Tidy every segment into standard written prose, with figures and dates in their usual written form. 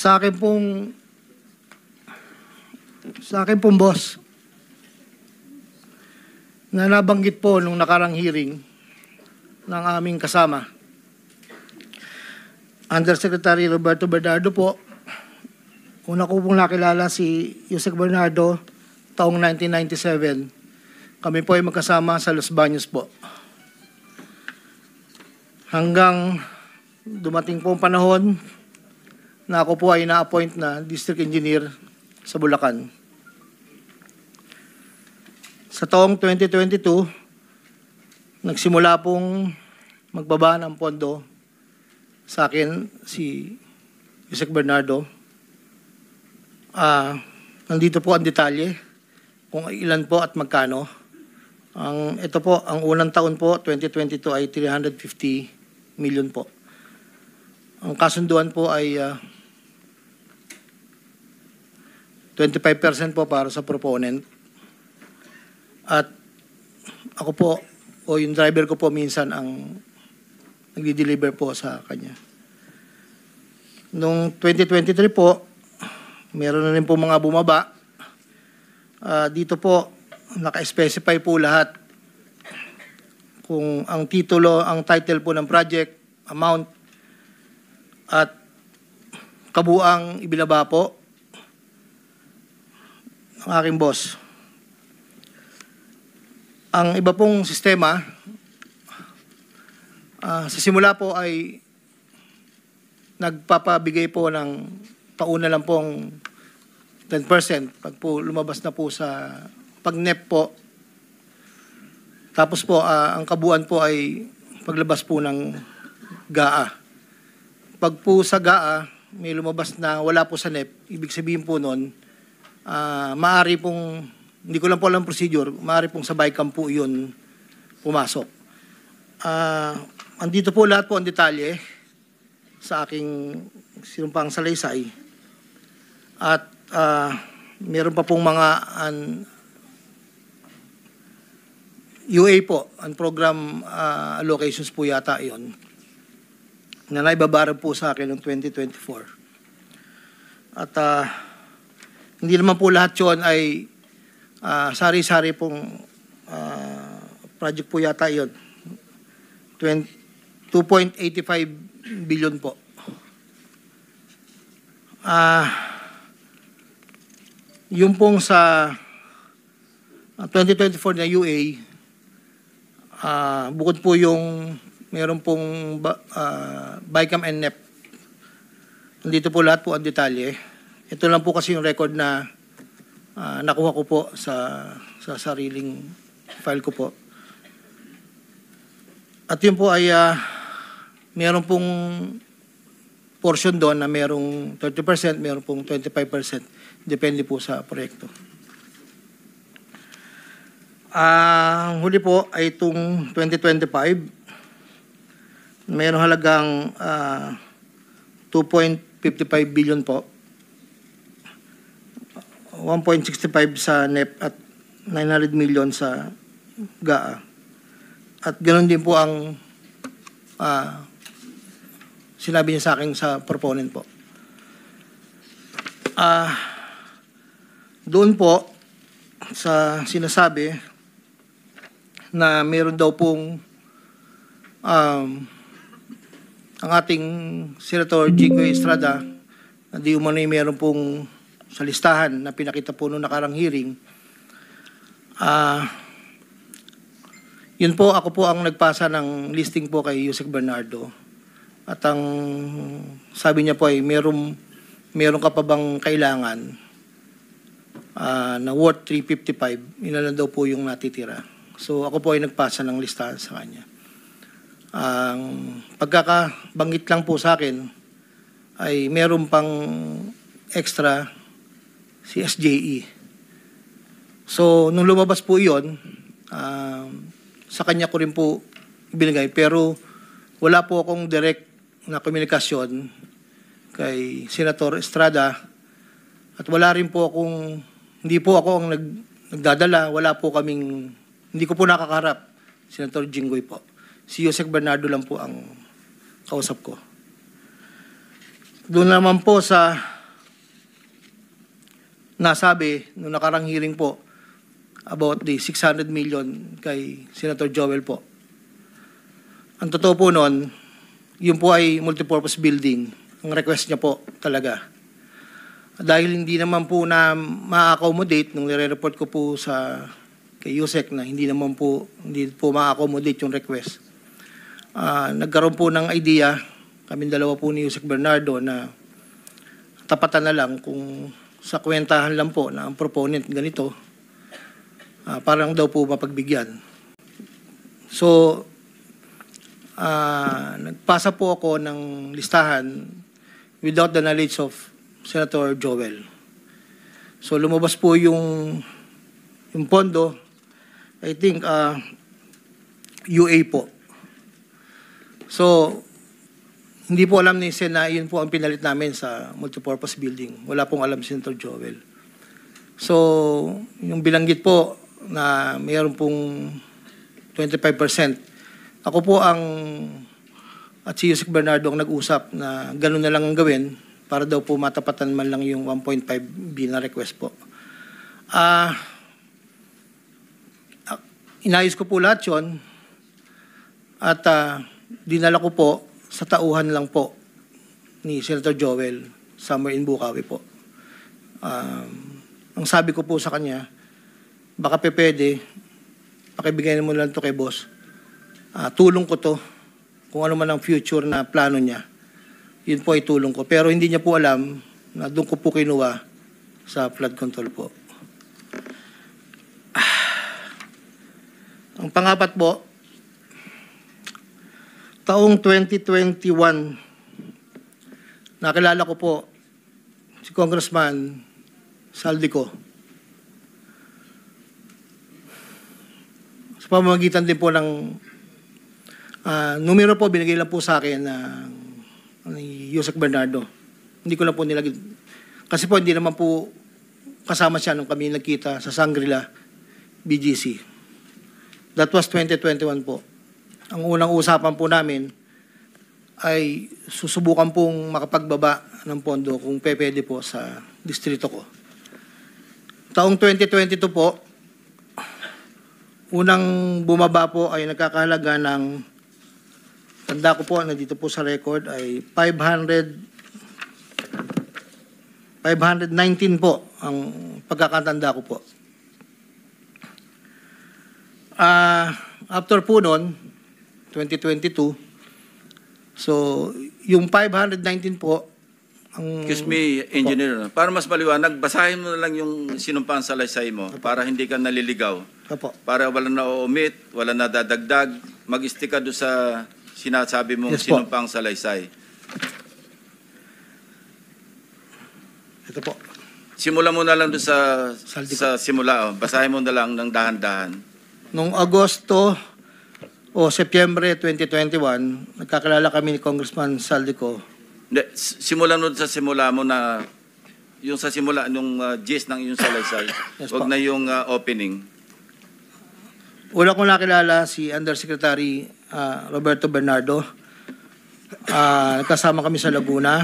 Sa akin pong boss, na nabanggit po nung nakarang hearing ng aming kasama, Undersecretary Roberto Bernardo po. Una ko pong nakilala si Yusek Bernardo taong 1997. Kami po ay magkasama sa Los Baños po. Hanggang dumating po ang panahon na ako po ay na-appoint na District Engineer sa Bulacan. Sa taong 2022, nagsimula pong magbaba ng pondo sa akin si Yusek Bernardo. Nandito po ang detalye kung ilan po at magkano. Ito po, ang unang taon po, 2022 ay 350 million po. Ang kasunduan po ay 25% po para sa proponent. At ako po, o yung driver ko po minsan ang nagdi-deliver po sa kanya. Noong 2023 po, meron na rin po mga bumaba. Dito po, naka-specify po lahat kung ang titulo, ang title po ng project, amount, at kabuang ibinaba po ang aking boss. Ang iba pong sistema, sa simula po ay nagpapabigay po ng pauna lang pong 10%. Pag po lumabas na po sa pag-NEP po. Tapos po, ang kabuuan po ay paglabas po ng GAA. Pag po sa GAA, may lumabas na wala po sa NEP, ibig sabihin po nun, maaari pong, hindi ko lang po alam procedure, maaari pong sa BICAM po yun pumasok. Andito po lahat po ang detalye sa aking sinumpang salaysay. At meron pa pong mga UA po, ang program allocations po yata yon na naibabaran po sa akin noong 2024. At hindi naman po lahat yun ay sari-sari pong project po yata yon. 2.85 billion po. Yung pong sa 2024 na UA, bukod po yung meron pong BICAM and NEP. Nandito po lahat po ang detalye. Ito lang po kasi yung record na nakuha ko po sa sariling file ko po. At yun po ay meron pong portion doon na merong 30%, meron pong 25%. Depende po sa proyekto. Ang huli po ay itong 2025. Mayroong halagang 2.55 billion po. 1.65 sa NEP at 900 million sa GAA. At ganoon din po ang sinabi niya sa akin sa proponent po. Doon po sa sinasabi na meron daw pong ang ating Senator Jinggoy Estrada na di umano'y meron pong sa listahan na pinakita po noong nakarang hearing. Yun po, ako po ang nagpasa ng listing po kay Yusek Bernardo. At ang sabi niya po ay meron ka pa bang kailangan na worth 355, ilan daw po yung natitira. So ako po ay nagpasa ng listahan sa kanya. Ang pagkakabanggit lang po sa akin ay meron pang extra si SJE. So nung lumabas po iyon, sa kanya ko rin po binigay. Pero wala po akong direct na komunikasyon kay Senator Estrada at wala rin po akong, hindi po ako ang nagdadala, wala po kaming, hindi ko po nakakaharap, Senator Jinggoy po. Si Yusek Bernardo lang po ang kausap ko. Doon naman po sa nasabi nung nakarang hearing po about the 600 million kay Senator Joel po. Ang totoo po noon, yun po ay multipurpose building. Ang request niya po talaga. Dahil hindi naman po na ma-accommodate nung nire-report ko po sa kay Yusek na hindi po ma-accommodate yung request. Nagkaroon po ng idea, kaming dalawa po ni Yusek Bernardo na tapatan na lang kung sa kwentahan lang po na ang proponent ganito, parang daw po mapagbigyan. So, nagpasa po ako ng listahan without the knowledge of Senator Joel. So, lumabas po yung pondo, I think, UA po. So, hindi po alam ni Sen na yun po ang pinalit namin sa multipurpose building. Wala pong alam si Senator Joel. So, yung bilanggit po na mayroon pong 25%. Ako po at si Yusek Bernardo ang nag-usap na gano'n na lang ang gawin para daw po matapatan man lang yung 1.5 B na request po. Inayos ko po lahat yun at dinala ko po sa tauhan lang po ni Senator Joel somewhere in Bukawi po. Ang sabi ko po sa kanya, baka pwede, pakibigay mo lang to kay boss. Tulong ko to, kung ano man ang future na plano niya, yun po ay tulong ko. Pero hindi niya po alam na doon ko po kinuha sa flood control po. Ang pangapat po, taong 2021, nakilala ko po si Congressman Saldico. Sa pamamagitan din po ng numero po, binigay lang po sa akin ni Yusek Bernardo. Hindi ko lang po nilagay. Kasi po hindi naman po kasama siya nung kami nagkita sa Shangri-La, BGC. That was 2021 po. Ang unang usapan po namin ay susubukan pong makapagbaba ng pondo kung pwede po sa distrito ko. Taong 2022 po, unang bumaba po ay nagkakahalaga ng, tanda ko po, nandito po sa record, ay 519 po ang pagkakatanda ko po. After po noon, 2022, so yung 519 po, ang... Excuse me, Engineer. Para mas maliwanag, basahin mo na lang yung sinumpang salaysay mo para hindi ka naliligaw. Opo. Para wala na omit, wala na dadagdag, mag-stick ka doon sa sinasabi mong Yes po. sinumpang salaysay. Ito po. Simula mo na lang doon sa Saldico. simula. Basahin mo na lang ng dahan-dahan. Noong Agosto o Setyembre 2021, nagkakilala kami ni Congressman Saldico. Hindi, simulan mo sa simula mo na yung sa simula, yung gist ng yung salaysay. Yes Huwag po. na yung opening. Una kong nakilala si Undersecretary Roberto Bernardo. Nagkasama kami sa Laguna.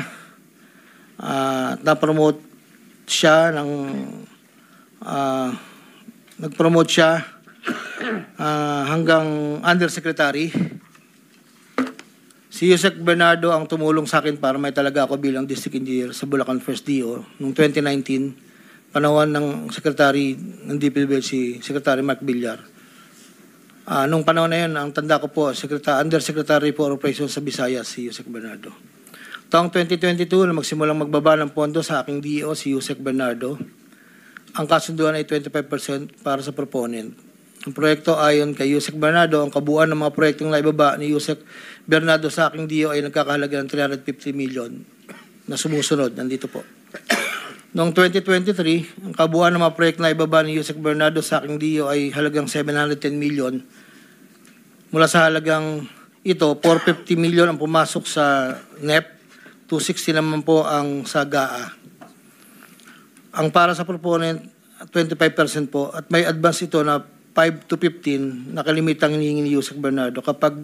Na-promote siya ng nag-promote siya hanggang Undersecretary. Si Yusek Bernardo ang tumulong sa akin para may talaga ako bilang District Engineer sa Bulacan First DO noong 2019, panahon ng Secretary ng DPWH si Secretary Mark Villar. Nung panahon na yun, ang tanda ko po, Undersecretary for Operations sa Visayas, si Yusek Bernardo. Taong 2022, na magsimulang magbaba ng pondo sa aking DO, si Yusek Bernardo, ang kasunduan ay 25% para sa proponent. Ang proyekto ayon kay Yusek Bernardo, ang kabuuan ng mga proyektong naibaba ni Yusek Bernardo sa aking DO ay nagkakahalaga ng 350 million na sumusunod. Nandito po. Noong 2023, ang kabuuan ng mga proyekto na ibaba ni Yusek Bernardo sa aking DO ay halagang 710 million. Mula sa halagang ito, 450 million ang pumasok sa NEP, 260 naman po ang sa GAA. Ang para sa proponent, 25% po, at may advance ito na 5 to 15 na kalimitang hinihingi ni Yusek Bernardo kapag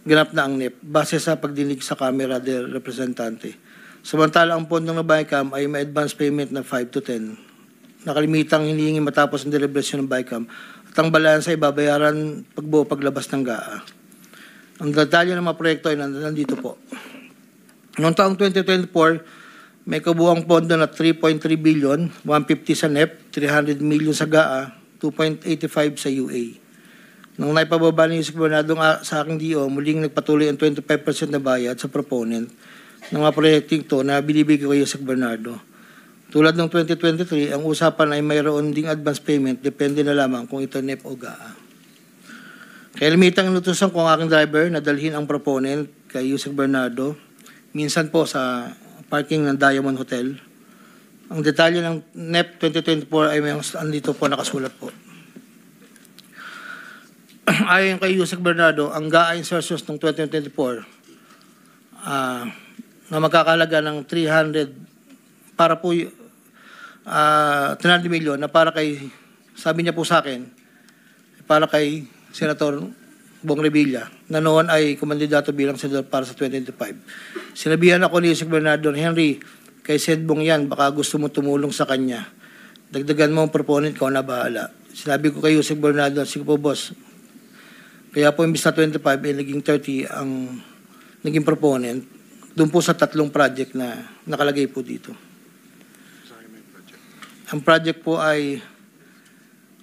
ganap na ang NEP base sa pagdinig sa Kamera del Representante. Samantala ang pondong na BICAM ay may advance payment na 5 to 10 nakalimitang hinihingi matapos ang deliberasyon ng BICAM at ang balansa ay babayaran pagbuo paglabas ng GAA. Ang detalye ng mga proyekto ay nandito po. Noong taong 2024, may kabuuang pondo na 3.3 billion, 150 sa NEP, 300 million sa GAA, 2.85 sa UA. Nang naipababa ni Yusek Bernardo sa aking DO, muling nagpatuloy ang 25% na bayad sa proponent ng mga proyekting ito na binibigay ko Yusek Bernardo. Tulad ng 2023, ang usapan ay mayroon ding advance payment, depende na lamang kung ito NEP o GAA. Kaya limitang inutusan ko ang aking driver na dalhin ang proponent kay Yusek Bernardo, minsan po sa parking ng Diamond Hotel. Ang detalye ng NEP 2024 ay may andito po nakasulat po. Ayon kay Yusek Bernardo, ang GAA insertions ng 2024 na magkakalaga ng 300 para po 300 million na para kay, sabi niya po sa akin, para kay Senator Bong Revilla na noon ay kumandidato bilang senador para sa 2025. Sinabihan ako ni Yusek Bernardo, Henry, kay Sed Bong yan, baka gusto mo tumulong sa kanya. Dagdagan mo ang proponent, ko na bahala. Sinabi ko kay Yusek Bernardo, sige po boss, kaya po imbis na 25 ay naging 30 ang naging proponent doon po sa 3 project na nakalagay po dito. Ang project po ay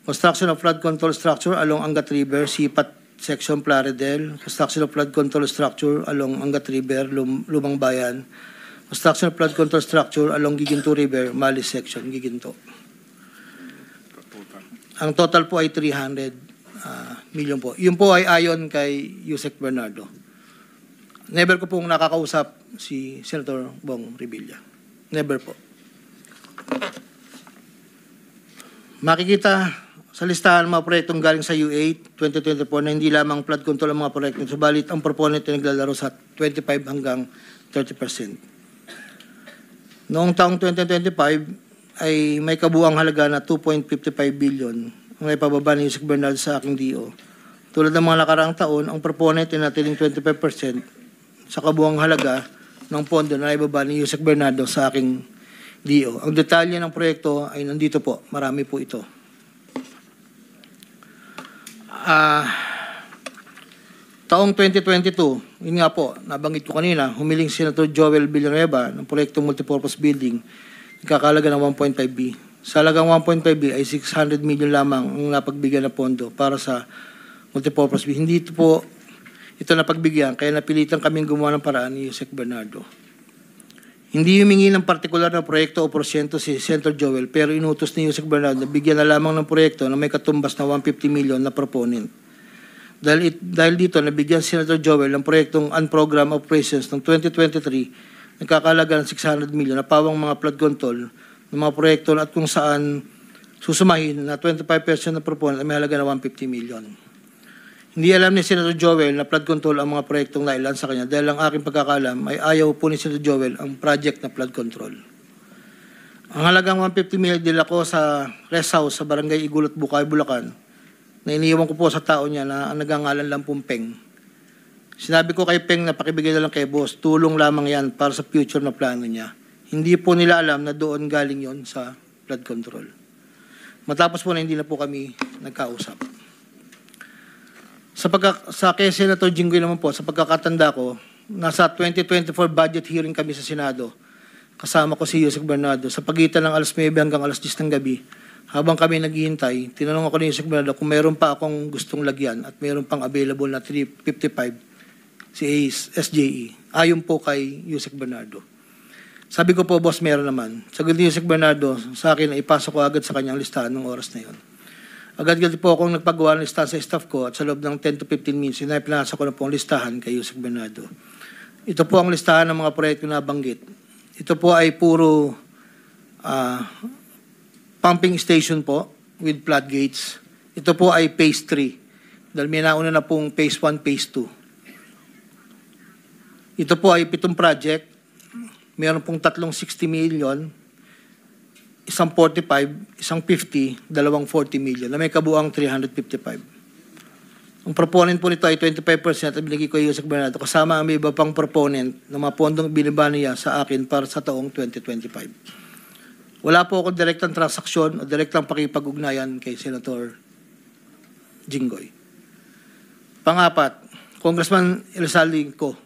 construction of flood control structure along Angat River, Sipat Section Plaridel, construction of flood control structure along Angat River, Lumang Bayan, construction of flood control structure along Giginto River, Malis Section, Giginto. Ang total po ay 300 million po. Yun po ay ayon kay Yusek Bernardo. Never ko pong nakakausap si Senator Bong Revilla. Never po. Makikita sa listahan ng mga proyektong galing sa U8 2024 na hindi lamang flood control ang mga proyekto, subalit ang proponent ay naglalaro sa 25 hanggang 30%. Noong taong 2025 ay may kabuuang halaga na 2.55 billion ang naipababa ni Yusek Bernardo sa aking DO. Tulad ng mga nakaraang taon, ang proponent ay natiling 25% sa kabuuang halaga ng pondo na naibaba ni Yusek Bernardo sa aking DO. Ang detalye ng proyekto ay nandito po. Marami po ito. Taong 2022, yun nga po, nabanggit ko kanina, humiling si Senator Joel Villanueva ng proyektong multipurpose building, kakalaga ng 1.5B. Sa halagang 1.5B ay 600 million lamang ang napagbigyan na pondo para sa multipurpose building. Hindi ito napagbigyan, kaya napilitan kaming gumawa ng paraan ni Yusek Bernardo. Hindi humingi ng partikular na proyekto o porsyento si Senator Joel, pero inutos ni Yusek Bernardo na bigyan na lamang ng proyekto na may katumbas na 150 million na proponent. Dahil dito, nabigyan si Senator Joel ng proyektong unprogrammed operations ng 2023 nagkakalaga ng 600 million na pawang mga flood control ng mga proyekto at kung saan susumahin na 25% na proponent ay may halaga na 150 million. Hindi alam ni Senator Joel na flood control ang mga proyektong nailan sa kanya dahil ang aking pagkakalam ay ayaw po ni Senator Joel ang project na flood control. Ang halagang 150 million dila ko sa rest house sa Barangay Igulot, Bukay, Bulacan na iniiwan ko po sa tao niya na ang nagangalan lang pong Peng. Sinabi ko kay Peng na pakibigay na lang kay boss, tulong lamang yan para sa future na plano niya. Hindi po nila alam na doon galing yon sa flood control. Matapos po na hindi na po kami nagkausap. Sa kay Senator Jinggoy naman po, sa pagkakatanda ko, nasa 2024 budget hearing kami sa Senado. Kasama ko si Yusek Bernardo. Sa pagitan ng alas 9 hanggang alas 10 ng gabi, habang kami naghihintay, tinanong ako ni Yusek Bernardo kung mayroon pa akong gustong lagyan at mayroon pang available na 355 si SJE. Ayon po kay Yusek Bernardo. Sabi ko po, boss, meron naman. Sagot ni Yusek Bernardo sa akin na ipasok ko agad sa kanyang listahan ng oras na yon. Agad-agad po akong nagpagawa ng listahan sa staff ko at sa loob ng 10 to 15 minutes, pinasa ko na po ang listahan kay Yusek Bernardo. Ito po ang listahan ng mga proyekto na banggit. Ito po ay puro pumping station po with floodgates. Ito po ay phase 3 dahil may nauna na pong phase 1, phase 2. Ito po ay 7 project. Meron pong 360 million, isang 45, isang 50, dalawang 40 million na may kabuang 355. Ang proponent po nito ay 25% at binigay ko yung Yusek Bernardo kasama ang may iba pang proponent na mga pondong biniba niya sa akin para sa taong 2025. Wala po ako direktang transaksyon o direktang pakipag-ugnayan kay Senator Jinggoy. Pangapat, Congressman Elsaldi ko.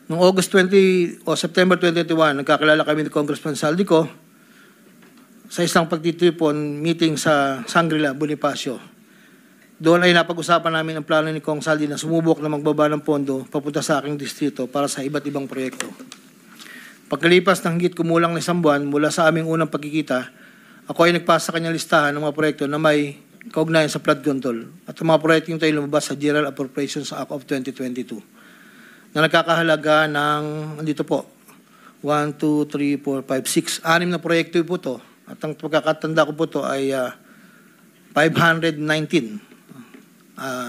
Noong August 20 o September 2021, nagkakilala kami ni Congressman Saldi ko sa isang pagtitipon meeting sa Shangri-La, Bonifacio. Doon ay napag-usapan namin ang plano ni Kong Saldi na sumubok na magbaba ng pondo papunta sa aking distrito para sa iba't ibang proyekto. Pagkalipas ng higit kumulang na isang buwan mula sa aming unang pagkikita, ako ay nagpasa sa kanyang listahan ng mga proyekto na may kaugnayan sa flood control at ang mga proyekto yung tayo lumabas sa General Appropriations Act of 2022 na nagkakahalaga ng, andito po, 1, 2, 3, 4, 5, 6, 6 na proyekto po to. At ang pagkakatanda ko po to ay 519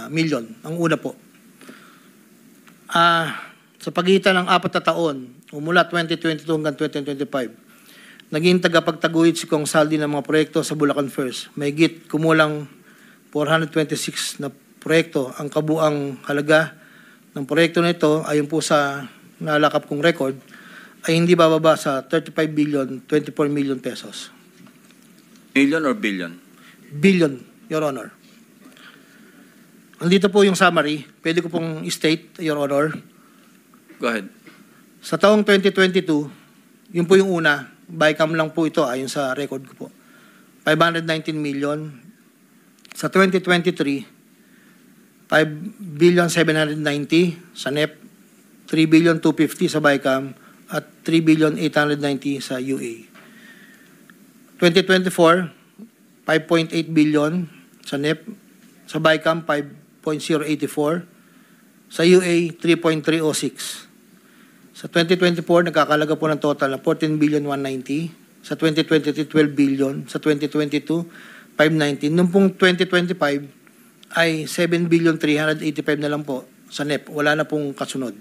million, ang una po. Sa pagitan ng 4 na taon, mula 2022 hanggang 2025, naging tagapagtaguyod si Kong Saldi ng mga proyekto sa Bulacan First. May higit kumulang 426 na proyekto. Ang kabuang halaga ng proyekto na ito, ayon po sa nalakap kong record, ay hindi bababa sa 35 billion, 24 million pesos. Million or billion? Billion, Your Honor. Andito po yung summary. Pwede ko pong state, Your Honor. Go ahead. Sa taong 2022, yun po yung una, bycam lang po ito ayon sa record ko po. 519 million. Sa 2023, 5 billion 790 sa NEP, 3 billion 250 sa bycam, at 3 billion 890 sa UA. 2024, 5.8 billion sa NEP, sa bycam 5.084, sa UA 3.306. Sa 2024, nagkakalaga po ng total na 14 billion 190. Sa 2023, 12 billion. Sa 2022, 519. Noong pong 2025, ay 7 billion 385 na lang po sa NEP. Wala na pong kasunod.